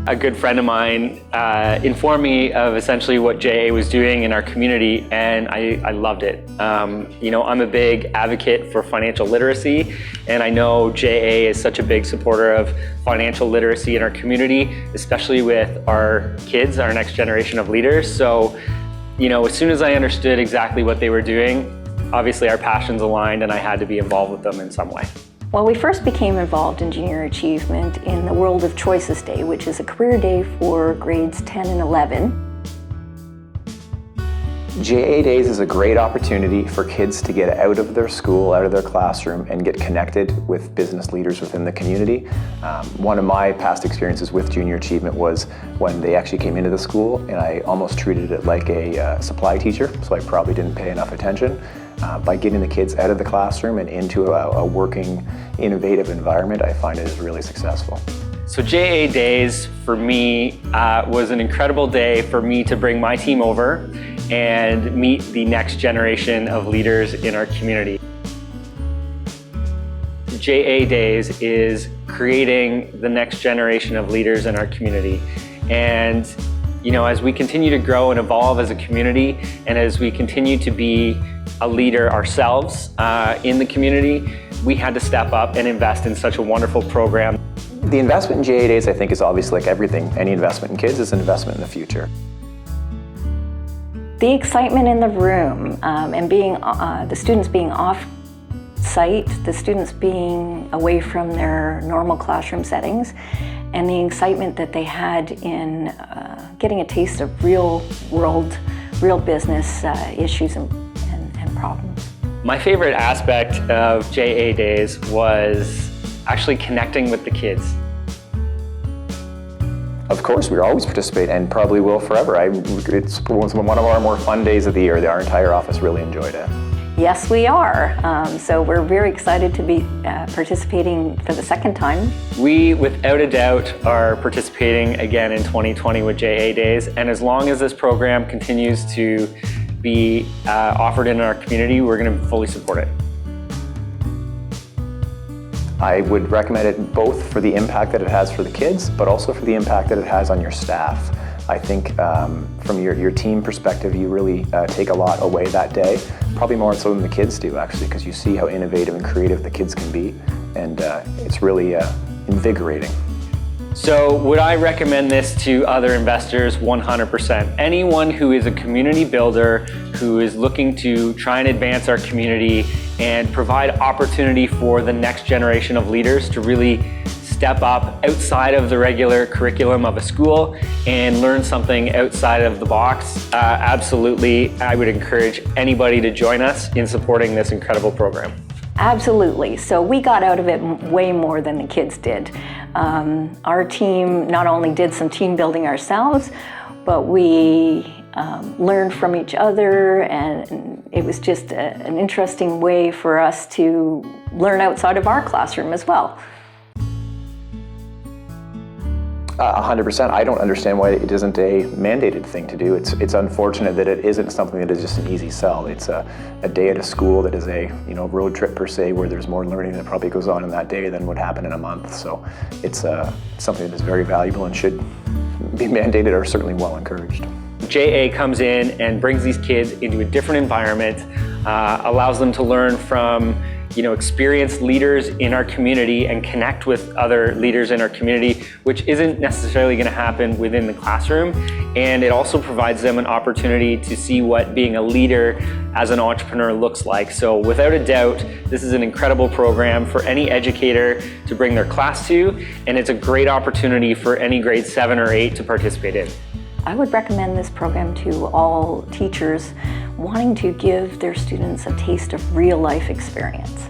a good friend of mine informed me of essentially what JA was doing in our community, and I loved it. You know, I'm a big advocate for financial literacy, and I know JA is such a big supporter of financial literacy in our community, especially with our kids, our next generation of leaders. So, you know, as soon as I understood exactly what they were doing, obviously our passions aligned and I had to be involved with them in some way. Well, we first became involved in junior achievement in the World of Choices Day, which is a career day for grades 10 and 11. JA Days is a great opportunity for kids to get out of their school, out of their classroom, and get connected with business leaders within the community. One of my past experiences with junior achievement was when they actually came into the school, and I almost treated it like a supply teacher, so I probably didn't pay enough attention. By getting the kids out of the classroom and into a working, innovative environment, I find it is really successful. So JA Days for me was an incredible day for me to bring my team over and meet the next generation of leaders in our community. JA Days is creating the next generation of leaders in our community. And you know, as we continue to grow and evolve as a community, and as we continue to be a leader ourselves in the community, we had to step up and invest in such a wonderful program. The investment in JA Days, I think, is obviously like everything. Any investment in kids is an investment in the future. The excitement in the room and being the students being off-site, the students being away from their normal classroom settings, and the excitement that they had in getting a taste of real world, real business issues and problems. My favorite aspect of JA Days was actually connecting with the kids. Of course, we always participate and probably will forever. It's one of our more fun days of the year. Our entire office really enjoyed it. Yes, we are. So we're very excited to be participating for the second time. We, without a doubt, are participating again in 2020 with JA Days. And as long as this program continues to be offered in our community, we're going to fully support it. I would recommend it both for the impact that it has for the kids, but also for the impact that it has on your staff. I think from your team perspective, you really take a lot away that day, probably more so than the kids do actually, because you see how innovative and creative the kids can be, and it's really invigorating. So would I recommend this to other investors? 100%. Anyone who is a community builder, who is looking to try and advance our community and provide opportunity for the next generation of leaders to really step up outside of the regular curriculum of a school and learn something outside of the box, absolutely, I would encourage anybody to join us in supporting this incredible program. Absolutely. So we got out of it way more than the kids did. Our team not only did some team building ourselves, but we learned from each other, and it was just an interesting way for us to learn outside of our classroom as well. 100%. I don't understand why it isn't a mandated thing to do. It's unfortunate that it isn't something that is just an easy sell. It's a day at a school that is a road trip per se, where there's more learning that probably goes on in that day than would happen in a month. So it's something that is very valuable and should be mandated or certainly well encouraged. JA comes in and brings these kids into a different environment, allows them to learn from experienced leaders in our community and connect with other leaders in our community, which isn't necessarily going to happen within the classroom. And it also provides them an opportunity to see what being a leader as an entrepreneur looks like. So without a doubt, this is an incredible program for any educator to bring their class to, and it's a great opportunity for any grade 7 or 8 to participate in. I would recommend this program to all teachers wanting to give their students a taste of real life experience.